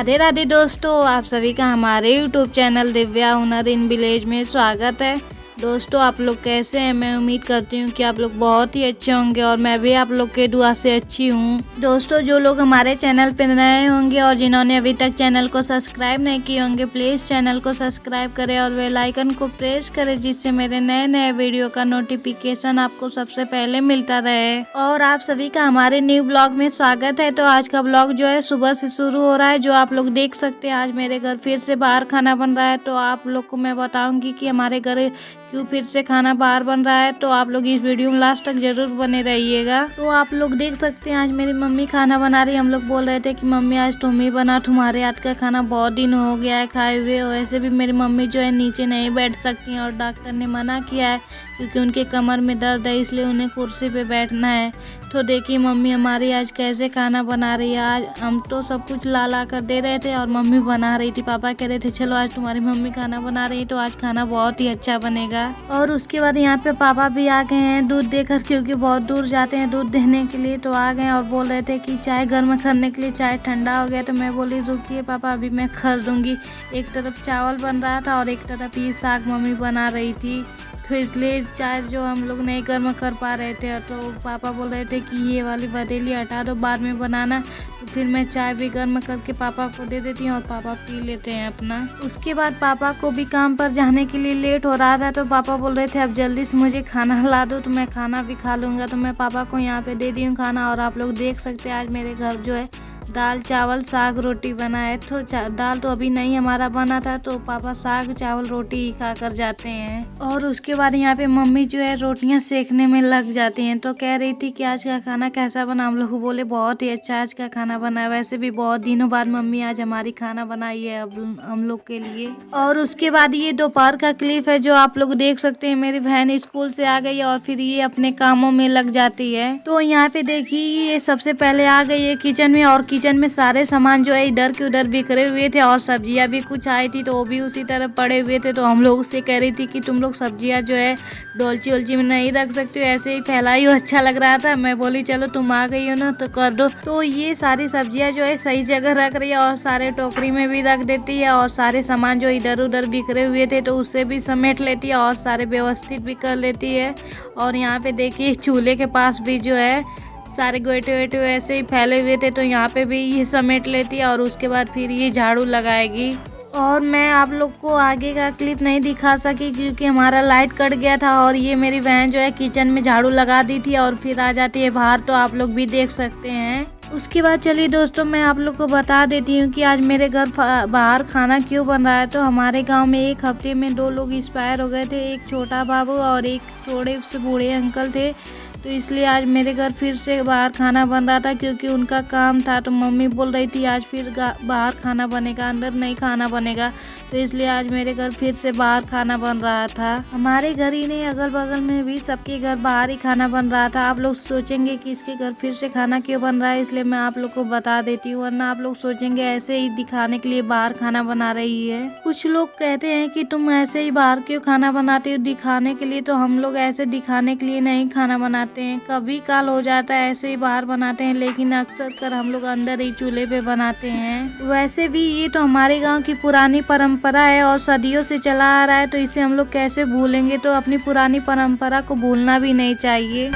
राधे राधे दोस्तों, आप सभी का हमारे YouTube चैनल दिव्या हुनर इन विलेज में स्वागत है। दोस्तों, आप लोग कैसे हैं? मैं उम्मीद करती हूँ कि आप लोग बहुत ही अच्छे होंगे और मैं भी आप लोग के दुआ से अच्छी हूँ। दोस्तों, जो लोग हमारे चैनल पर नए होंगे और जिन्होंने अभी तक चैनल को सब्सक्राइब नहीं किए होंगे, प्लीज़ चैनल को सब्सक्राइब करें और बेल आइकन को प्रेस करें, जिससे मेरे नए नए वीडियो का नोटिफिकेशन आपको सबसे पहले मिलता रहे। और आप सभी का हमारे न्यू ब्लॉग में स्वागत है। तो आज का ब्लॉग जो है सुबह से शुरू हो रहा है, जो आप लोग देख सकते हैं। आज मेरे घर फिर से बाहर खाना बन रहा है, तो आप लोग को मैं बताऊंगी कि हमारे घर क्यों फिर से खाना बाहर बन रहा है। तो आप लोग इस वीडियो में लास्ट तक जरूर बने रहिएगा। तो आप लोग देख सकते हैं आज मेरी मम्मी खाना बना रही है। हम लोग बोल रहे थे कि मम्मी आज तुम ही बना, तुम्हारे हाथ का खाना बहुत दिन हो गया है खाए हुए। वैसे भी मेरी मम्मी जो है नीचे नहीं बैठ सकती हैं और डॉक्टर ने मना किया है क्योंकि उनके कमर में दर्द है, इसलिए उन्हें कुर्सी पे बैठना है। तो देखिए मम्मी हमारी आज कैसे खाना बना रही है। आज हम तो सब कुछ ला ला कर दे रहे थे और मम्मी बना रही थी। पापा कह रहे थे चलो आज तुम्हारी मम्मी खाना बना रही है तो आज खाना बहुत ही अच्छा बनेगा। और उसके बाद यहाँ पे पापा भी आ गए हैं दूध देकर, क्योंकि बहुत दूर जाते हैं दूध देने के लिए। तो आ गए और बोल रहे थे कि चाय गर्म करने के लिए, चाय ठंडा हो गया। तो मैं बोली रुकिए पापा, अभी मैं कर दूंगी। एक तरफ चावल बन रहा था और एक तरफ ये साग मम्मी बना रही थी, तो इसलिए चाय जो हम लोग नहीं गर्म कर पा रहे थे। तो पापा बोल रहे थे कि ये वाली बदेली हटा दो, बाद में बनाना। तो फिर मैं चाय भी गर्म करके पापा को दे देती हूँ और पापा पी लेते हैं अपना। उसके बाद पापा को भी काम पर जाने के लिए लेट हो रहा था, तो पापा बोल रहे थे अब जल्दी से मुझे खाना ला दो तो मैं खाना भी खा लूँगा। तो मैं पापा को यहाँ पे दे दी हूँ खाना। और आप लोग देख सकते हैं आज मेरे घर जो है दाल चावल साग रोटी बना है। तो दाल तो अभी नहीं हमारा बना था, तो पापा साग चावल रोटी ही खा कर जाते हैं। और उसके बाद यहाँ पे मम्मी जो है रोटियां सेकने में लग जाती हैं। तो कह रही थी कि आज का खाना कैसा बना। हम लोग बोले बहुत ही अच्छा आज का खाना बना है। वैसे भी बहुत दिनों बाद मम्मी आज हमारी खाना बनाई है अब हम लोग के लिए। और उसके बाद ये दोपहर का क्लिप है जो आप लोग देख सकते हैं। मेरी बहन स्कूल से आ गई और फिर ये अपने कामों में लग जाती है। तो यहाँ पे देखिए ये सबसे पहले आ गई है किचन में, और किचन में सारे सामान जो है इधर के उधर बिखरे हुए थे और सब्जियां भी कुछ आई थी तो वो भी उसी तरह पड़े हुए थे। तो हम लोग से कह रही थी कि तुम लोग सब्जियां जो है डोलची ओलची में नहीं रख सकते हो, ऐसे ही फैलाई हो, अच्छा लग रहा था। मैं बोली चलो तुम आ गई हो ना तो कर दो। तो ये सारी सब्जियां जो है सही जगह रख रही है और सारे टोकरी में भी रख देती है, और सारे सामान जो इधर उधर बिखरे हुए थे तो उससे भी समेट लेती है और सारे व्यवस्थित भी कर लेती है। और यहाँ पे देखिए चूल्हे के पास भी जो है सारे गोइठे वेठे ऐसे ही फैले हुए थे, तो यहाँ पे भी ये समेट लेती है और उसके बाद फिर ये झाड़ू लगाएगी। और मैं आप लोग को आगे का क्लिप नहीं दिखा सकी क्योंकि हमारा लाइट कट गया था। और ये मेरी बहन जो है किचन में झाड़ू लगा दी थी और फिर आ जाती है बाहर, तो आप लोग भी देख सकते हैं। उसके बाद चलिए दोस्तों मैं आप लोग को बता देती हूँ कि आज मेरे घर बाहर खाना क्यों बन रहा है। तो हमारे गांव में एक हफ्ते में 2 लोग एक्सपायर हो गए थे, एक छोटा बाबू और एक थोड़े से बूढ़े अंकल थे। तो इसलिए आज मेरे घर फिर से बाहर खाना बन रहा था क्योंकि उनका काम था। तो मम्मी बोल रही थी आज फिर बाहर खाना बनेगा, अंदर नहीं खाना बनेगा। तो इसलिए आज मेरे घर फिर से बाहर खाना बन रहा था। हमारे घर ही नहीं अगल बगल में भी सबके घर बाहर ही खाना बन रहा था। आप लोग सोचेंगे कि इसके घर फिर से खाना क्यों बन रहा है, इसलिए मैं आप लोग को बता देती हूँ, वरना आप लोग सोचेंगे ऐसे ही दिखाने के लिए बाहर खाना बना रही है। कुछ लोग कहते हैं कि तुम ऐसे ही बाहर क्यों खाना बनाती हो दिखाने के लिए। तो हम लोग ऐसे दिखाने के लिए नहीं खाना बनाते हैं, कभी काल हो जाता है ऐसे ही बाहर बनाते हैं, लेकिन अक्सर कर हम लोग अंदर ही चूल्हे पे बनाते हैं। वैसे भी ये तो हमारे गांव की पुरानी परंपरा है और सदियों से चला आ रहा है, तो इसे हम लोग कैसे भूलेंगे। तो अपनी पुरानी परंपरा को भूलना भी नहीं चाहिए।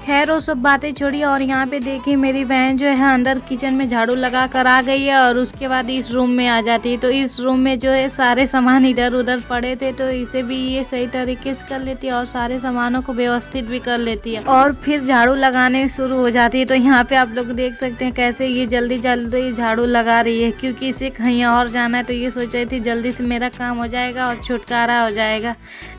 खैर वो सब बातें छोड़िए और यहाँ पे देखिए मेरी बहन जो है अंदर किचन में झाड़ू लगा कर आ गई है और उसके बाद इस रूम में आ जाती है। तो इस रूम में जो है सारे सामान इधर उधर पड़े थे, तो इसे भी ये सही तरीके से कर लेती है और सारे सामानों को व्यवस्थित भी कर लेती है और फिर झाड़ू लगाने शुरू हो जाती है। तो यहाँ पे आप लोग देख सकते हैं कैसे ये जल्दी जल्दी झाड़ू लगा रही है, क्योंकि इसे कहीं और जाना है। तो ये सोच रही थी जल्दी से मेरा काम हो जाएगा और छुटकारा हो जाएगा।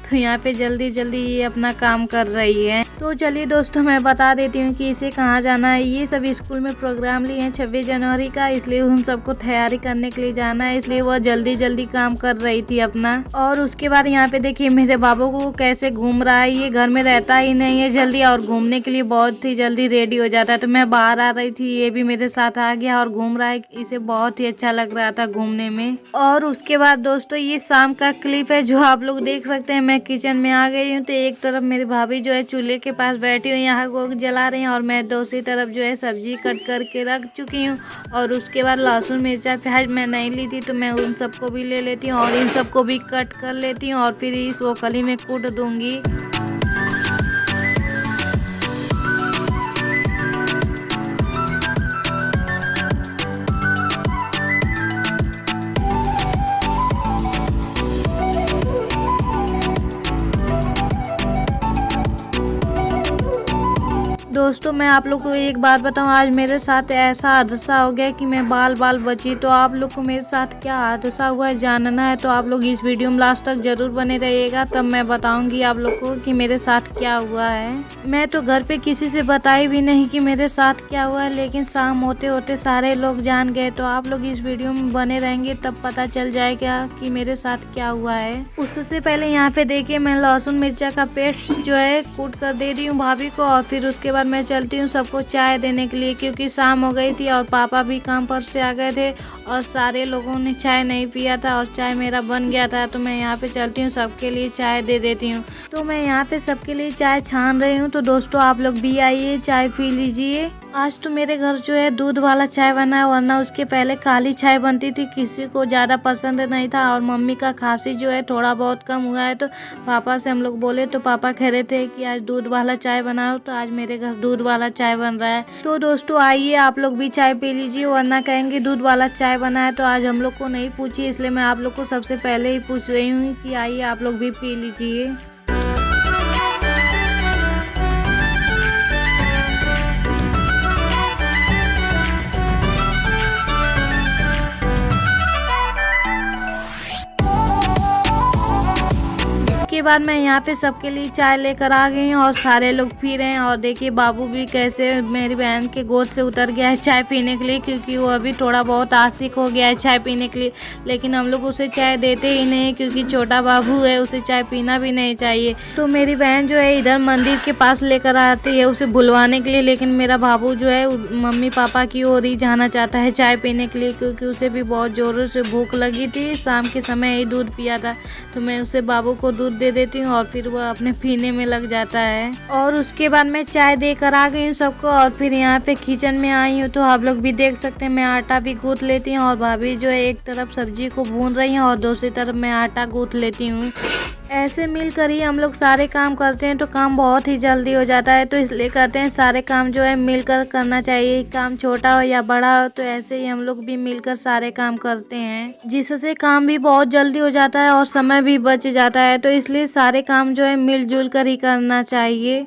तो यहाँ पे जल्दी जल्दी ये अपना काम कर रही है। तो चलिए दोस्तों मैं बता देती हूँ कि इसे कहाँ जाना है। ये सब स्कूल में प्रोग्राम लिए हैं 26 जनवरी का, इसलिए उन सबको तैयारी करने के लिए जाना है, इसलिए वह जल्दी जल्दी काम कर रही थी अपना। और उसके बाद यहाँ पे देखिए मेरे बाबू को कैसे घूम रहा है। ये घर में रहता ही नहीं है जल्दी और घूमने के लिए बहुत ही जल्दी रेडी हो जाता है। तो मैं बाहर आ रही थी, ये भी मेरे साथ आ गया और घूम रहा है। इसे बहुत ही अच्छा लग रहा था घूमने में। और उसके बाद दोस्तों ये शाम का क्लिप है जो आप लोग देख सकते हैं। मैं किचन में आ गई हूँ, तो एक तरफ मेरी भाभी जो है चूल्हे के पास बैठी हुई यहाँ को जला रही हैं और मैं दूसरी तरफ जो है सब्जी कट करके रख चुकी हूँ। और उसके बाद लहसुन मिर्चा प्याज मैं नहीं ली थी, तो मैं उन सबको भी ले लेती हूँ और इन सबको भी कट कर लेती हूँ और फिर इस वोखली में कूट दूंगी। दोस्तों मैं आप लोग को एक बात बताऊं, आज मेरे साथ ऐसा हादसा हो गया कि मैं बाल बची। तो आप लोग को मेरे साथ क्या हादसा हुआ है जानना है तो आप लोग इस वीडियो में लास्ट तक जरूर बने रहिएगा, तब मैं बताऊंगी आप लोग को कि मेरे साथ क्या हुआ है। मैं तो घर पे किसी से बताई भी नहीं कि मेरे साथ क्या हुआ है, लेकिन शाम होते होते सारे लोग जान गए। तो आप लोग इस वीडियो में बने रहेंगे तब पता चल जाएगा कि मेरे साथ क्या हुआ है। उससे पहले यहाँ पे देखिए मैं लहसुन मिर्चा का पेस्ट जो है कूट कर दे रही हूँ भाभी को। और फिर उसके बाद मैं चलती हूँ सबको चाय देने के लिए, क्योंकि शाम हो गई थी और पापा भी काम पर से आ गए थे और सारे लोगों ने चाय नहीं पिया था और चाय मेरा बन गया था। तो मैं यहाँ पे चलती हूँ सबके लिए चाय दे देती हूँ। तो मैं यहाँ पे सबके लिए चाय छान रही हूँ। तो दोस्तों आप लोग भी आइए चाय पी लीजिए। आज तो मेरे घर जो है दूध वाला चाय बना है, वरना उसके पहले काली चाय बनती थी, किसी को ज़्यादा पसंद नहीं था। और मम्मी का खांसी जो है थोड़ा बहुत कम हुआ है, तो पापा से हम लोग बोले तो पापा कह रहे थे कि आज दूध वाला चाय बनाओ। तो आज मेरे घर दूध वाला चाय बन रहा है। तो दोस्तों आइए आप लोग भी चाय पी लीजिए, वरना कहेंगे दूध वाला चाय बना है। तो आज हम लोग को नहीं पूछी, इसलिए मैं आप लोग को सबसे पहले ही पूछ रही हूँ कि आइए आप लोग भी पी लीजिए। उसके बाद मैं यहाँ पे सबके लिए चाय लेकर आ गई हूँ और सारे लोग पी रहे हैं। और देखिए बाबू भी कैसे मेरी बहन के गोद से उतर गया है चाय पीने के लिए, क्योंकि वो अभी थोड़ा बहुत आशिक हो गया है चाय पीने के लिए। लेकिन हम लोग उसे चाय देते ही नहीं, क्योंकि छोटा बाबू है, उसे चाय पीना भी नहीं चाहिए। तो मेरी बहन जो है इधर मंदिर के पास लेकर आती है उसे बुलवाने के लिए, लेकिन मेरा बाबू जो है मम्मी पापा की ओर ही जाना चाहता है चाय पीने के लिए, क्योंकि उसे भी बहुत जोरों से भूख लगी थी। शाम के समय ही दूध पिया था, तो मैं उसे बाबू को दूध दे देती हूँ और फिर वह अपने पीने में लग जाता है। और उसके बाद मैं चाय देकर आ गई हूँ सबको और फिर यहाँ पे किचन में आई हूँ। तो आप लोग भी देख सकते हैं मैं आटा भी गूंथ लेती हूँ और भाभी जो है एक तरफ सब्जी को भून रही है और दूसरी तरफ मैं आटा गूंथ लेती हूँ। ऐसे मिलकर ही हम लोग सारे काम करते हैं तो काम बहुत ही जल्दी हो जाता है। तो इसलिए कहते हैं सारे काम जो है मिलकर करना चाहिए, काम छोटा हो या बड़ा हो। तो ऐसे ही हम लोग भी मिलकर सारे काम करते हैं, जिससे काम भी बहुत जल्दी हो जाता है और समय भी बच जाता है। तो इसलिए सारे काम जो है मिलजुल कर ही करना चाहिए।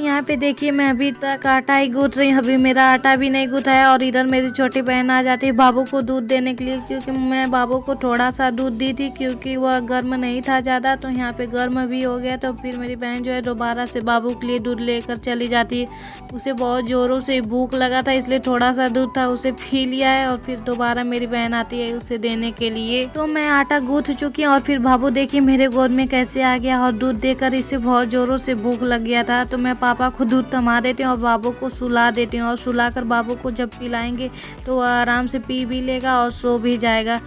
यहाँ पे देखिए मैं अभी तक आटा ही गूंथ रही हूँ, अभी मेरा आटा भी नहीं गूंथा है। और इधर मेरी छोटी बहन आ जाती है बाबू को दूध देने के लिए, क्योंकि मैं बाबू को थोड़ा सा दूध दी थी क्योंकि वह गर्म नहीं था ज़्यादा, तो यहाँ पे गर्म भी हो गया। तो फिर मेरी बहन जो है दोबारा से बाबू के लिए दूध लेकर चली जाती है। उसे बहुत ज़ोरों से भूख लगा था, इसलिए थोड़ा सा दूध था उसे पी लिया है और फिर दोबारा मेरी बहन आती है उसे देने के लिए। तो मैं आटा गूंथ चुकी हूँ और फिर बाबू देखिए मेरे गोद में कैसे आ गया और दूध देकर इसे बहुत ज़ोरों से भूख लग गया था। तो मैं पापा को दूध थमा देती हूँ और बाबू को सुला देती हूँ और सुलाकर बाबू को जब पिलाएंगे तो वह आराम से पी भी लेगा और सो भी जाएगा।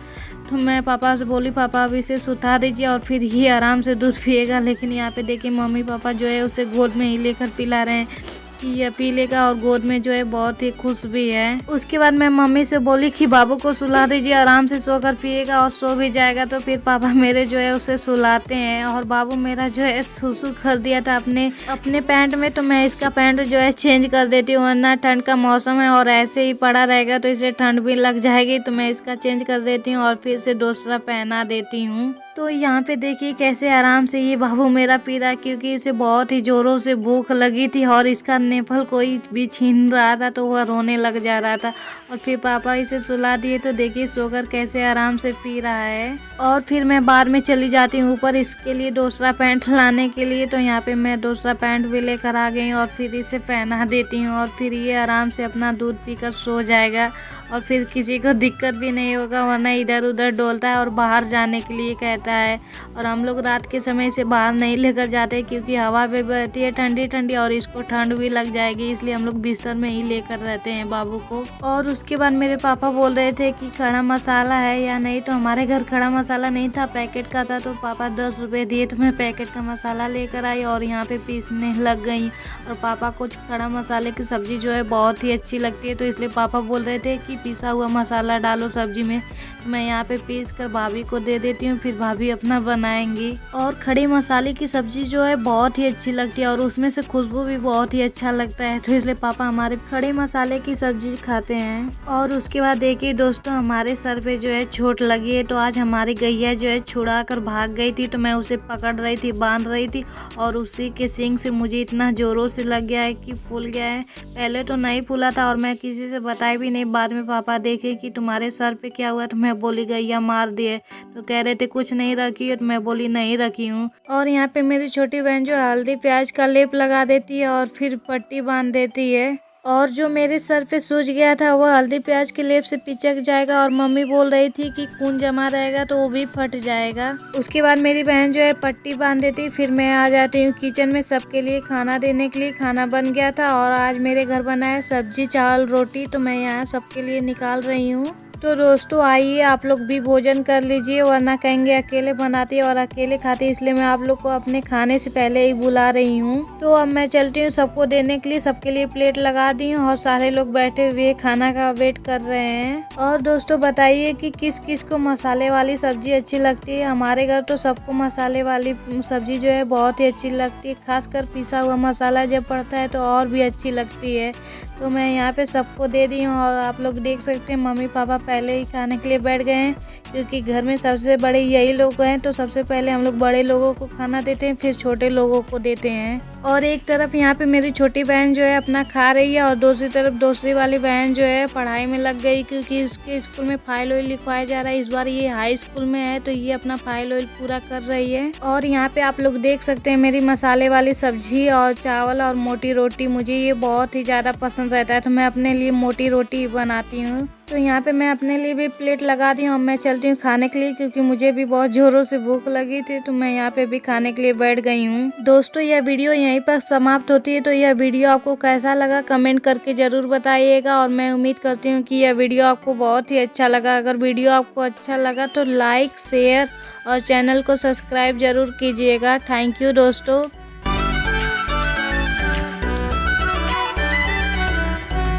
तो मैं पापा से बोली पापा अब इसे सुता दीजिए और फिर ये आराम से दूध पिएगा। लेकिन यहाँ पे देखिए मम्मी पापा जो है उसे गोद में ही लेकर पिला रहे हैं। कि यह पी लेगा और गोद में जो है बहुत ही खुश भी है। उसके बाद मैं मम्मी से बोली कि बाबू को सुला दीजिए, आराम से सोकर पिएगा और सो भी जाएगा। तो फिर पापा मेरे जो है उसे सुलाते हैं और बाबू मेरा जो है सुसु कर दिया था अपने पैंट में, तो मैं इसका पैंट जो है चेंज कर देती हूँ, वरना ठंड का मौसम है और ऐसे ही पड़ा रहेगा तो इसे ठंड भी लग जाएगी। तो मैं इसका चेंज कर देती हूँ और फिर से दूसरा पहना देती हूँ। तो यहाँ पे देखिए कैसे आराम से ये बाबू मेरा पी रहा है, क्योंकि इसे बहुत ही जोरों से भूख लगी थी और इसका नेपल कोई भी छीन रहा था तो वह रोने लग जा रहा था। और फिर पापा इसे सुला दिए तो देखिए सोकर कैसे आराम से पी रहा है। और फिर मैं बाद में चली जाती हूँ ऊपर इसके लिए दूसरा पैंट लाने के लिए। तो यहाँ पे मैं दूसरा पैंट भी लेकर आ गई और फिर इसे पहना देती हूँ और फिर ये आराम से अपना दूध पीकर सो जाएगा और फिर किसी को दिक्कत भी नहीं होगा, वरना इधर उधर डोलता है और बाहर जाने के लिए कहता है। और हम लोग रात के समय से बाहर नहीं लेकर जाते क्योंकि हवा भी बहती है ठंडी ठंडी और इसको ठंड भी लग जाएगी, इसलिए हम लोग बिस्तर में ही लेकर रहते हैं बाबू को। और उसके बाद मेरे पापा बोल रहे थे कि खड़ा मसाला है या नहीं, तो हमारे घर खड़ा मसाला नहीं था, पैकेट का था। तो पापा 10 रुपये दिए तो मैं पैकेट का मसाला लेकर आई और यहाँ पे पीसने लग गई। और पापा को खड़ा मसाले की सब्जी जो है बहुत ही अच्छी लगती है, तो इसलिए पापा बोल रहे थे कि पिसा हुआ मसाला डालो सब्जी में। मैं यहाँ पे पीस कर भाभी को दे देती हूँ, फिर भाभी अपना बनाएंगी। और खड़े मसाले की सब्जी जो है बहुत ही अच्छी लगती है और उसमें से खुशबू भी बहुत ही अच्छा लगता है, तो इसलिए पापा हमारे खड़े मसाले की सब्जी खाते हैं। और उसके बाद देखिए दोस्तों हमारे सर पे जो है चोट लगी है। तो आज हमारी गैया जो है छुड़ा कर भाग गई थी, तो मैं उसे पकड़ रही थी, बांध रही थी और उसी के सींग से मुझे इतना जोरों से लग गया है कि फूल गया है। पहले तो नहीं फूला था और मैं किसी से बताई भी नहीं। बाद में पापा देखे कि तुम्हारे सर पे क्या हुआ, तो मैं बोली गैया मार दिए। तो कह रहे थे कुछ नहीं रखी है, तो मैं बोली नहीं रखी हूँ। और यहाँ पे मेरी छोटी बहन जो हल्दी प्याज का लेप लगा देती है और फिर पट्टी बांध देती है। और जो मेरे सर पे सूज गया था वह हल्दी प्याज के लेप से पिचक जाएगा और मम्मी बोल रही थी कि खून जमा रहेगा तो वो भी फट जाएगा। उसके बाद मेरी बहन जो है पट्टी बांध देती, फिर मैं आ जाती हूँ किचन में सबके लिए खाना देने के लिए। खाना बन गया था और आज मेरे घर बना है सब्जी चावल रोटी, तो मैं यहाँ सबके लिए निकाल रही हूँ। तो दोस्तों आइए आप लोग भी भोजन कर लीजिए, वरना कहेंगे अकेले बनाती है और अकेले खाती है, इसलिए मैं आप लोग को अपने खाने से पहले ही बुला रही हूँ। तो अब मैं चलती हूँ सबको देने के लिए। सबके लिए प्लेट लगा दी हूँ और सारे लोग बैठे हुए खाना का वेट कर रहे हैं। और दोस्तों बताइए कि किस किस को मसाले वाली सब्जी अच्छी लगती है। हमारे घर तो सबको मसाले वाली सब्जी जो है बहुत ही अच्छी लगती है, खासकर पिसा हुआ मसाला जब पड़ता है तो और भी अच्छी लगती है। तो मैं यहाँ पे सबको दे दी हूँ और आप लोग देख सकते हैं मम्मी पापा पहले ही खाने के लिए बैठ गए हैं, क्योंकि घर में सबसे बड़े यही लोग हैं। तो सबसे पहले हम लोग बड़े लोगों को खाना देते हैं, फिर छोटे लोगों को देते हैं। और एक तरफ यहाँ पे मेरी छोटी बहन जो है अपना खा रही है और दूसरी तरफ दूसरी वाली बहन जो है पढ़ाई में लग गई, क्योंकि इसके स्कूल में फाइल ऑयल लिखवाया जा रहा है। इस बार ये हाई स्कूल में है तो ये अपना फाइल ऑयल पूरा कर रही है। और यहाँ पे आप लोग देख सकते हैं मेरी मसाले वाली सब्जी और चावल और मोटी रोटी, मुझे ये बहुत ही ज़्यादा पसंद रहता है, तो मैं अपने लिए मोटी रोटी बनाती हूँ। तो यहाँ पे मैं अपने लिए भी प्लेट लगा दी हूँ। अब मैं चलती हूँ खाने के लिए, क्योंकि मुझे भी बहुत जोरों से भूख लगी थी, तो मैं यहाँ पे भी खाने के लिए बैठ गई हूँ। दोस्तों यह वीडियो यहीं पर समाप्त होती है। तो यह वीडियो आपको कैसा लगा कमेंट करके ज़रूर बताइएगा और मैं उम्मीद करती हूँ कि यह वीडियो आपको बहुत ही अच्छा लगा। अगर वीडियो आपको अच्छा लगा तो लाइक शेयर और चैनल को सब्सक्राइब जरूर कीजिएगा। थैंक यू दोस्तों।